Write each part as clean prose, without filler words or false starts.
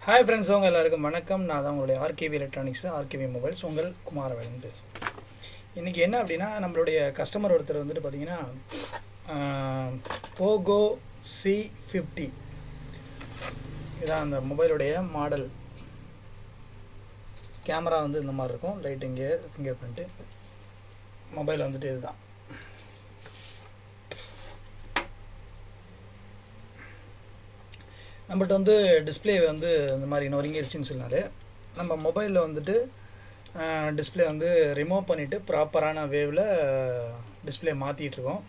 Hi friends, உங்கள் எல்லாருக்கும் வணக்கம். நான் தான் உங்களுடைய ஆர்கேவி எலக்ட்ரானிக்ஸ், ஆர்கேவி மொபைல்ஸ், உங்கள் குமாரவேலன் பேசுவேன். இன்றைக்கி என்ன அப்படின்னா, நம்மளுடைய கஸ்டமர் ஒருத்தர் வந்துட்டு பார்த்தீங்கன்னா போகோ C50 இதான் அந்த மொபைலுடைய மாடல். கேமரா வந்து இந்த மாதிரி இருக்கும், லைட் இங்கே ஃபிங்கர் பிரிண்ட்டு. மொபைல் வந்துட்டு இதுதான். நம்மகிட்ட வந்து டிஸ்பிளே வந்து இந்த மாதிரி நொறுங்கிருச்சுன்னு சொன்னாலே நம்ம மொபைலில் வந்துட்டு டிஸ்பிளே வந்து ரிமூவ் பண்ணிவிட்டு ப்ராப்பரான வேவில் டிஸ்பிளே மாற்றிட்டுருக்கோம்.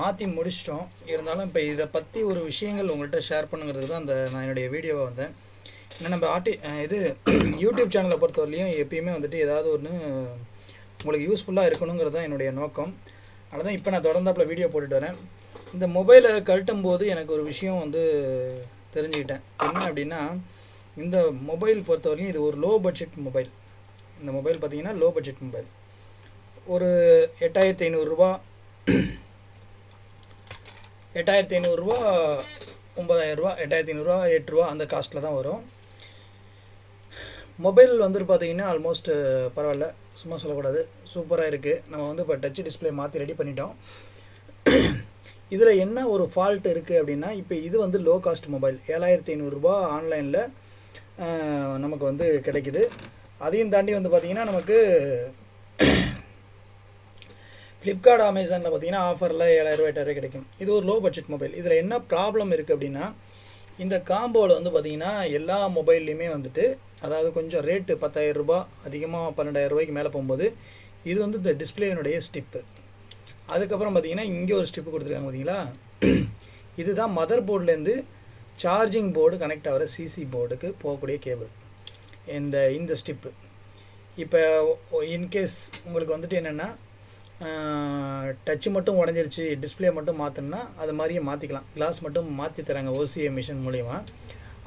மாற்றி முடிச்சிட்டோம். இருந்தாலும் இப்போ இதை பற்றி ஒரு விஷயங்கள் உங்கள்கிட்ட ஷேர் பண்ணுங்கிறது தான் நான் என்னுடைய வீடியோவை வந்தேன். ஏன்னா நம்ம யூடியூப் சேனலை பொறுத்தவரையிலையும் எப்பயுமே வந்துட்டு ஏதாவது ஒன்று உங்களுக்கு யூஸ்ஃபுல்லாக இருக்கணுங்கிறது தான் என்னுடைய நோக்கம். அதனால் தான் இப்போ நான் தொடர்ந்தாப்பில் வீடியோ போட்டுட்டு வரேன். இந்த மொபைலை கழட்டும் போது எனக்கு ஒரு விஷயம் வந்து தெரிஞ்சுக்கிட்டேன். என்ன அப்படின்னா, இந்த மொபைல் பொறுத்தவரைக்கும் இது ஒரு லோ பட்ஜெட் மொபைல். இந்த மொபைல் பார்த்திங்கன்னா லோ பட்ஜெட் மொபைல். ஒரு 8500 ரூபா 9000 ரூபா 9000 ரூபா 8500 ரூபா 8 ரூபா அந்த காஸ்ட்டில் தான் வரும். மொபைல் வந்துட்டு பார்த்திங்கன்னா ஆல்மோஸ்ட் பரவாயில்ல, சும்மா சொல்லக்கூடாது, சூப்பராக இருக்குது. நம்ம வந்து இப்போ டச் டிஸ்பிளே மாற்றி ரெடி பண்ணிட்டோம். இதில் என்ன ஒரு ஃபால்ட் இருக்குது அப்படின்னா, இப்போ இது வந்து லோ காஸ்ட் மொபைல் 7500 ரூபா ஆன்லைனில் நமக்கு வந்து கிடைக்குது. அதையும் தாண்டி வந்து பார்த்திங்கன்னா நமக்கு ஃப்ளிப்கார்ட் அமேசானில் பார்த்திங்கன்னா ஆஃபரில் 7000 ரூபா 8000 ரூபாய் கிடைக்கும். இது ஒரு லோ பட்ஜெட் மொபைல். இதில் என்ன ப்ராப்ளம் இருக்குது அப்படின்னா, இந்த காம்போவில் வந்து பார்த்திங்கன்னா எல்லா மொபைல்லையுமே வந்துட்டு, அதாவது கொஞ்சம் ரேட்டு 10000 ரூபா அதிகமாக 12000 ரூபாய்க்கு மேலே போகும்போது இது வந்து இந்த டிஸ்பிளேனுடைய ஸ்டிப்பு. அதுக்கப்புறம் பார்த்திங்கன்னா இங்கே ஒரு ஸ்டிப்பு கொடுத்துருக்காங்க பார்த்தீங்களா, இதுதான் மதர் போர்ட்லேருந்து சார்ஜிங் போர்டு கனெக்ட் ஆகிற சிசி போர்டுக்கு போகக்கூடிய கேபிள். இந்த ஸ்டிப்பு இப்போ இன்கேஸ் உங்களுக்கு வந்துட்டு என்னென்னா டச்சு மட்டும் உடஞ்சிருச்சு, டிஸ்பிளே மட்டும் மாற்றணுன்னா அது மாதிரியே மாற்றிக்கலாம். கிளாஸ் மட்டும் மாற்றி தராங்க OCA மிஷின் மூலிமா.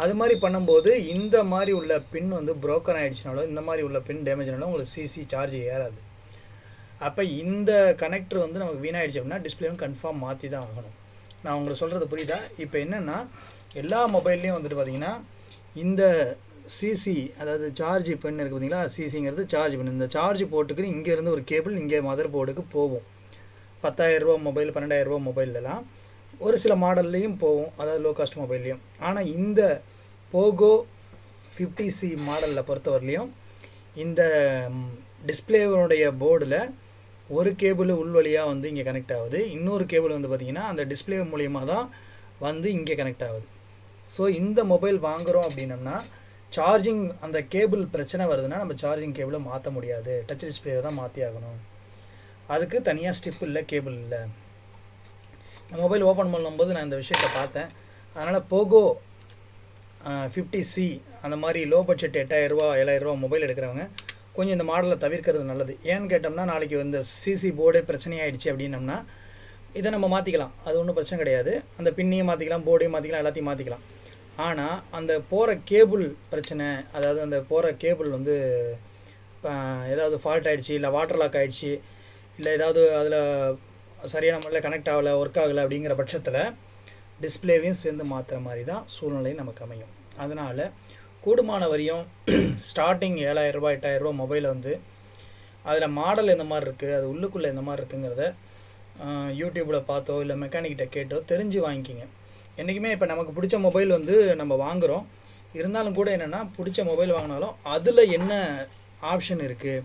அது மாதிரி பண்ணும்போது இந்த மாதிரி உள்ள பின் வந்து ப்ரோக்கன் ஆகிடுச்சினாலும், இந்த மாதிரி உள்ள பின் டேமேஜ் ஆனாலும் உங்களுக்கு சிசி சார்ஜ் ஏறாது. அப்போ இந்த கனெக்டர் வந்து நமக்கு வீணாகிடுச்சு அப்படின்னா டிஸ்பிளேவும் கன்ஃபார்ம் மாற்றி தான் ஆகணும். நான் உங்களுக்கு சொல்கிறது புரியுதா? இப்போ என்னென்னா, எல்லா மொபைல்லையும் வந்துட்டு பார்த்திங்கன்னா இந்த சிசி, அதாவது சார்ஜ் பென் இருக்குது பார்த்தீங்களா, சிசிங்கிறது சார்ஜ் பென். இந்த சார்ஜ் போர்ட்டுக்கு இங்கேருந்து ஒரு கேபிள் இங்கே மதர் போர்டுக்கு போகும். 10000 ரூபா மொபைல் 12000 ரூபா மொபைல்லலாம் ஒரு சில மாடல்லையும் போகும், அதாவது லோ காஸ்ட் மொபைல்லையும். ஆனால் இந்த போகோ 50C மாடலில் பொறுத்தவரையிலையும் இந்த டிஸ்பிளேனுடைய போர்டில் ஒரு கேபிள் உள்வழியாக வந்து இங்கே கனெக்ட் ஆகுது, இன்னொரு கேபிள் வந்து பார்த்திங்கன்னா அந்த டிஸ்பிளே மூலியமாக தான் வந்து இங்கே கனெக்ட் ஆகுது. ஸோ இந்த மொபைல் வாங்குகிறோம் அப்படின்னம்னா சார்ஜிங் அந்த கேபிள் பிரச்சனை வருதுன்னா நம்ம சார்ஜிங் கேபிளை மாற்ற முடியாது, டச் டிஸ்பிளேவை தான் மாற்றி ஆகணும். அதுக்கு தனியாக ஸ்டிப் இல்லை, கேபிள் இல்லை. இந்த மொபைல் ஓப்பன் பண்ணும்போது நான் இந்த விஷயத்தை பார்த்தேன். அதனால் போகோ 50C அந்த மாதிரி லோ பட்ஜெட் 8000 ரூபா 7000 ரூபா மொபைல் எடுக்கிறவங்க கொஞ்சம் இந்த மாடலை தவிர்க்கிறது நல்லது. ஏன்னு கேட்டோம்னா, நாளைக்கு இந்த சிசி போர்டே பிரச்சனையாயிடுச்சு அப்படின்னம்னா இதை நம்ம மாற்றிக்கலாம், அது ஒன்றும் பிரச்சனை கிடையாது. அந்த பின்னையும் மாற்றிக்கலாம், போர்டையும் மாற்றிக்கலாம், எல்லாத்தையும் மாற்றிக்கலாம். ஆனால் அந்த போகிற கேபிள் பிரச்சனை, அதாவது அந்த போகிற கேபிள் வந்து ஏதாவது ஃபால்ட் ஆகிடுச்சு, இல்லை வாட்டர் லாக் ஆகிடுச்சு, இல்லை ஏதாவது அதில் சரியான முறையில் கனெக்ட் ஆகலை, ஒர்க் ஆகலை அப்படிங்கிற பட்சத்தில் டிஸ்பிளேவையும் சேர்ந்து மாற்றுற மாதிரி தான் சூழ்நிலையும் நமக்கு அமையும். அதனால் கூடுமான வரையும் ஸ்டார்டிங் 7000 ரூபா 8000 ரூபா மொபைலை வந்து அதில் மாடல் எந்த மாதிரி இருக்குது, அது உள்ளுக்குள்ளே எந்த மாதிரி இருக்குங்கிறத யூடியூப்பில் பார்த்தோ இல்லை மெக்கானிக்கிட்ட கேட்டோ தெரிஞ்சு வாங்கிக்கிங்க. என்றைக்குமே இப்போ நமக்கு பிடிச்ச மொபைல் வந்து நம்ம வாங்குகிறோம், இருந்தாலும் கூட என்னென்னா பிடிச்ச மொபைல் வாங்கினாலும் அதில் என்ன ஆப்ஷன் இருக்குது,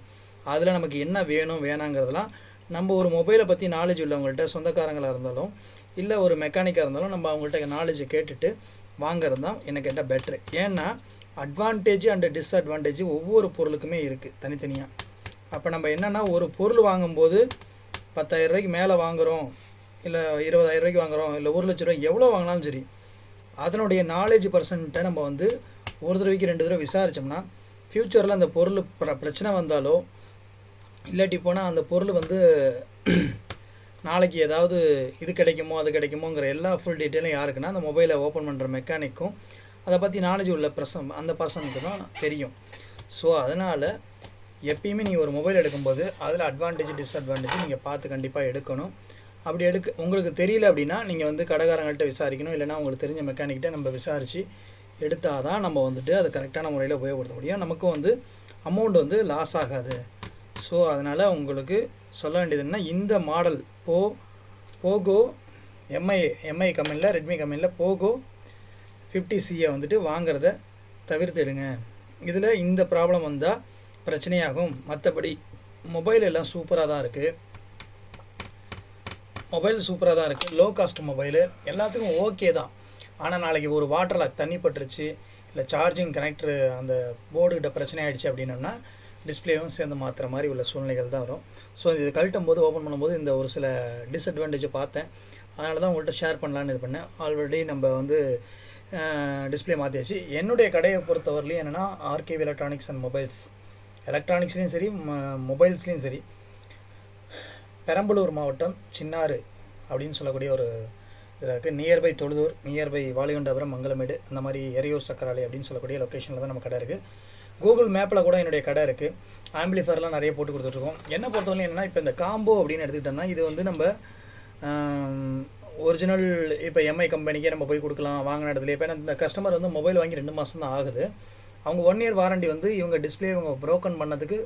அதில் நமக்கு என்ன வேணும் வேணாங்கிறதெல்லாம் நம்ம ஒரு மொபைலை பற்றி நாலேஜ் உள்ளவங்கள்ட்ட, சொந்தக்காரங்களாக இருந்தாலும் இல்லை ஒரு மெக்கானிக்காக இருந்தாலும் நம்ம அவங்கள்ட்ட நாலேஜை கேட்டுட்டு வாங்கிறது தான் என்ன கேட்டால் பெட்ரு. ஏன்னா அட்வான்டேஜ் அண்டு டிஸ்அட்வான்டேஜ் ஒவ்வொரு பொருளுக்குமே இருக்குது தனித்தனியாக. அப்போ நம்ம என்னென்னா ஒரு பொருள் வாங்கும்போது 10000 ரூபாய்க்கு மேலே வாங்குகிறோம், இல்லை 20000 ரூபாய்க்கு வாங்குகிறோம், இல்லை 1,00,000 ரூபாய்க்கு எவ்வளோ வாங்கினாலும் சரி, அதனுடைய நாலேஜ் பர்சன்ட்டை நம்ம வந்து ஒரு தடவைக்கு 2 தடவை விசாரித்தோம்னா ஃப்யூச்சரில் அந்த பொருள் பிரச்சனை வந்தாலோ இல்லாட்டி போனால் அந்த பொருள் வந்து நாளைக்கு ஏதாவது இது கிடைக்குமோ அது கிடைக்குமோங்கிற எல்லா ஃபுல் டீட்டெயிலும் யாருக்குன்னா அந்த மொபைலை ஓப்பன் பண்ணுற மெக்கானிக்கும் அதை பற்றி நாலேஜ் உள்ள அந்த பர்சனுக்கு தான் தெரியும். ஸோ அதனால் எப்பயுமே நீங்கள் ஒரு மொபைல் எடுக்கும்போது அதில் அட்வான்டேஜ் டிஸ்அட்வான்டேஜ் நீங்கள் பார்த்து கண்டிப்பாக எடுக்கணும். அப்படி உங்களுக்கு தெரியல அப்படின்னா நீங்கள் வந்து கடைக்காரங்கள்ட்ட விசாரிக்கணும், இல்லைனா உங்களுக்கு தெரிஞ்ச மெக்கானிக்கிட்ட நம்ம விசாரித்து எடுத்தால் தான் நம்ம வந்துட்டு அதை கரெக்டான முறையில் உபயோகப்படுத்த முடியும். நமக்கும் வந்து அமௌண்ட் வந்து லாஸ் ஆகாது. ஸோ அதனால் உங்களுக்கு சொல்ல வேண்டியது என்ன, இந்த மாடல் போகோ எம்ஐ கம்பெனியில், ரெட்மி கம்பெனியில் போகோ 50Cயை வந்துட்டு வாங்குறத தவிர்த்துடுங்க. இதில் இந்த ப்ராப்ளம் வந்தால் பிரச்சனையாகும். மற்றபடி மொபைல் எல்லாம் சூப்பராக தான் இருக்குது. லோ காஸ்ட் மொபைலு எல்லாத்துக்கும் ஓகே தான். ஆனால் நாளைக்கு ஒரு வாட்டர் லாக் தண்ணி பட்டுருச்சு, இல்லை சார்ஜிங் கனெக்டரு அந்த போர்டுகிட்ட பிரச்சனை ஆகிடுச்சு அப்படின்னோம்னா டிஸ்பிளேவும் சேர்ந்து மாற்றுற மாதிரி உள்ள சூழ்நிலைகள் தான் வரும். ஸோ இது கழட்டும் போது ஓப்பன் பண்ணும்போது இந்த ஒரு சில டிஸ்அட்வான்டேஜை பார்த்தேன். அதனால தான் உங்கள்கிட்ட ஷேர் பண்ணலான்னு இது பண்ணேன். ஆல்ரெடி நம்ம வந்து டிஸ்பிளே மாற்றியாச்சு. என்னுடைய கடையை பொறுத்தவரையிலையும் என்னென்னா ஆர்கேவி எலக்ட்ரானிக்ஸ் அண்ட் மொபைல்ஸ், எலக்ட்ரானிக்ஸ்லேயும் சரி மொபைல்ஸ்லேயும் சரி, பெரம்பலூர் மாவட்டம் சின்னாறு அப்படின்னு சொல்லக்கூடிய ஒரு இதில் இருக்குது. நியர்பை தொழுதூர், நியர்பை வாலிகொண்டாபுரம், மங்களமேடு, அந்த மாதிரி எரையூர் சக்கராலை அப்படின்னு சொல்லக்கூடிய லொக்கேஷனில் தான் நம்ம கடை இருக்குது. கூகுள் மேப்பில் கூட என்னுடைய கடை இருக்குது. ஆம்பிளிஃபயர்லாம் நிறைய போட்டு கொடுத்துட்ருக்கோம். என்ன பொறுத்தவரைக்கும் என்னென்னா, இப்போ இந்த காம்போ அப்படின்னு எடுத்துக்கிட்டோம்னா இது வந்து நம்ம ஒரிஜினல் இப்போ எம்ஐ கம்பெனிக்கே நம்ம போய் கொடுக்கலாம் வாங்கின இடத்துல. இப்போ இந்த கஸ்டமர் வந்து மொபைல் வாங்கி 2 மாதம் தான் ஆகுது. அவங்க 1 இயர் வாரண்டி வந்து இவங்க டிஸ்பிளே இவங்க ப்ரோக்கன் பண்ணதுக்கு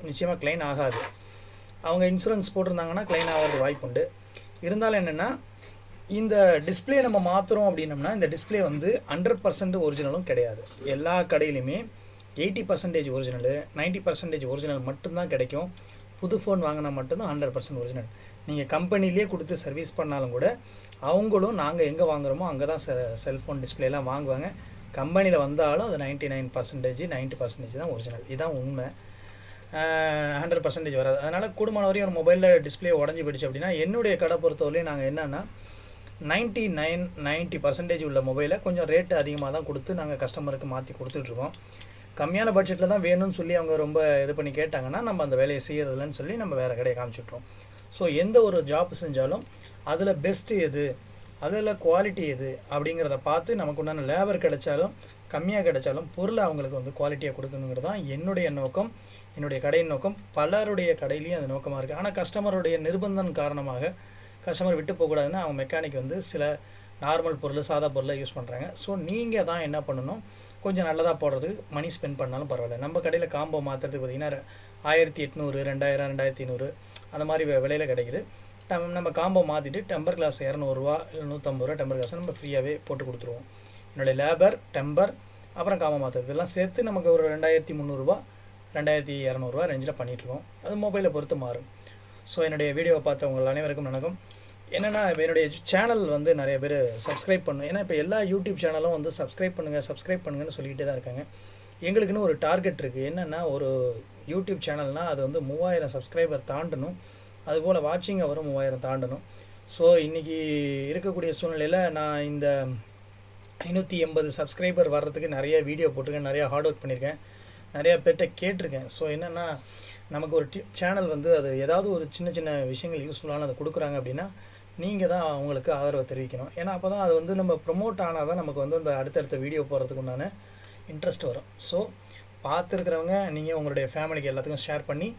நிச்சயமாக கிளைம் ஆகாது. அவங்க இன்சூரன்ஸ் போட்டிருந்தாங்கன்னா கிளைம் ஆகிறது வாய்ப்பு உண்டு. இருந்தாலும் என்னென்னா, இந்த டிஸ்பிளே நம்ம மாற்றுறோம் அப்படின்னம்னா இந்த டிஸ்பிளே வந்து 100% ஒரிஜினலும் கிடையாது. எல்லா கடையிலையுமே 80% ஒரிஜினலு, 90% ஒரிஜினல் மட்டும்தான் கிடைக்கும். புது ஃபோன் வாங்கினா மட்டும்தான் 100% ஒரிஜினல். நீங்கள் கம்பெனிலே கொடுத்து சர்வீஸ் பண்ணாலும் கூட அவங்களும் நாங்கள் எங்கே வாங்குகிறோமோ அங்கே தான் செல்ஃபோன் டிஸ்பிளேலாம் வாங்குவாங்க. கம்பெனியில் வந்தாலும் அது 99%, 90% தான் ஒரிஜினல். இதுதான் உண்மை. 100% வராது. அதனால் கூடுமான வரையும் ஒரு மொபைலில் டிஸ்பிளே உடஞ்சி போயிடுச்சு அப்படின்னா என்னுடைய கடை பொறுத்தவரையும் நாங்கள் என்னென்னா 90% உள்ள மொபைலை கொஞ்சம் ரேட்டு அதிகமாக தான் கொடுத்து நாங்கள் கஸ்டமருக்கு மாற்றி கொடுத்துட்ருக்கோம். கம்மியான பட்ஜெட்டில் தான் வேணும்னு சொல்லி அவங்க ரொம்ப இது பண்ணி கேட்டாங்கன்னா நம்ம அந்த வேலையை செய்யறதில்லன்னு சொல்லி நம்ம வேறு கடையை காமிச்சுட்றோம். ஸோ எந்த ஒரு ஜாப் செஞ்சாலும் அதில் பெஸ்ட்டு எது, அதில் குவாலிட்டி எது அப்படிங்கிறத பார்த்து நமக்கு உண்டான லேபர் கிடைச்சாலும் கம்மியாக கிடைச்சாலும் பொருளை அவங்களுக்கு வந்து குவாலிட்டியாக கொடுக்கணுங்கிறது தான் என்னுடைய நோக்கம், என்னுடைய கடையின் நோக்கம். பலருடைய கடையிலையும் அது நோக்கமாக இருக்குது. ஆனால் கஸ்டமருடைய நிர்பந்தம் காரணமாக கஸ்டமர் விட்டு போகக்கூடாதுன்னு அவங்க மெக்கானிக் வந்து சில நார்மல் பொருள் சாதா பொருளை யூஸ் பண்ணுறாங்க. ஸோ நீங்கள் தான் என்ன பண்ணணும், கொஞ்சம் நல்லதாக போடுறதுக்கு மணி ஸ்பெண்ட் பண்ணாலும் பரவாயில்ல. நம்ம கடையில் காம்போ மாற்றுறதுக்கு பார்த்திங்கன்னா 1800, 2000, 2500 அந்த மாதிரி விலையில் கிடைக்குது. நம்ம காம்போ மாற்றிட்டு டெம்பர் கிளாஸ் 200 ரூபா இல்லை 150 ரூபா டெம்பர் கிளாஸ் நம்ம ஃப்ரீயாகவே போட்டு கொடுத்துருவோம். என்னுடைய லேபர், டெம்பர், அப்புறம் காம்போ மாற்றுறது இதெல்லாம் சேர்த்து நமக்கு ஒரு 2300 ரூபா 2200 ரூபா ரேஞ்சில் பண்ணிகிட்ருக்கோம். அது மொபைலை பொறுத்து மாறும். ஸோ என்னுடைய வீடியோவை பார்த்த உங்கள் அனைவருக்கும் வணக்கம். என்னென்னா என்னுடைய சேனல் வந்து நிறைய பேர் சப்ஸ்கிரைப் பண்ணணும். ஏன்னா இப்போ எல்லா யூடியூப் சேனலும் வந்து சப்ஸ்கிரைப் பண்ணுங்கன்னு சொல்லிக்கிட்டே தான் இருக்காங்க. எங்களுக்குன்னு ஒரு டார்கெட் இருக்குது. என்னென்னா ஒரு யூடியூப் சேனல்னால் அது வந்து 3000 சப்ஸ்கிரைபர் தாண்டணும். அதுபோல் வாட்சிங் அவரும் 3000 தாண்டணும். ஸோ இன்றைக்கி இருக்கக்கூடிய சூழ்நிலையில் நான் இந்த 580 சப்ஸ்கிரைபர் வர்றதுக்கு நிறைய வீடியோ போட்டிருக்கேன், நிறையா ஹார்ட் ஒர்க் பண்ணியிருக்கேன், நிறையா பேர்கிட்ட கேட்டிருக்கேன். ஸோ என்னென்னா நமக்கு ஒரு சேனல் வந்து அது ஏதாவது ஒரு சின்ன சின்ன விஷயங்கள் யூஸ்ஃபுல்லான அதை கொடுக்குறாங்க அப்படின்னா நீங்கள் தான் அவங்களுக்கு ஆதரவை தெரிவிக்கணும். ஏன்னா அப்போ தான் அது வந்து நம்ம ப்ரொமோட் ஆனால் தான் நமக்கு வந்து அந்த அடுத்தடுத்த வீடியோ போடுறதுக்கு உண்டான இன்ட்ரெஸ்ட் வரும். ஸோ பார்த்துருக்கிறவங்க நீங்கள் உங்களுடைய ஃபேமிலிக்கு எல்லாத்துக்கும் ஷேர் பண்ணி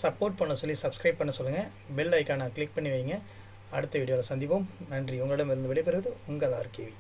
சப்போர்ட் பண்ண சொல்லி சப்ஸ்கிரைப் பண்ண சொல்லுங்கள். பெல் ஐக்கானை கிளிக் பண்ணி வைங்க. அடுத்த வீடியோவில் சந்திப்போம். நன்றி. உங்களிடமிருந்து விடைபெறுவது உங்கள் ஆர்கேவி.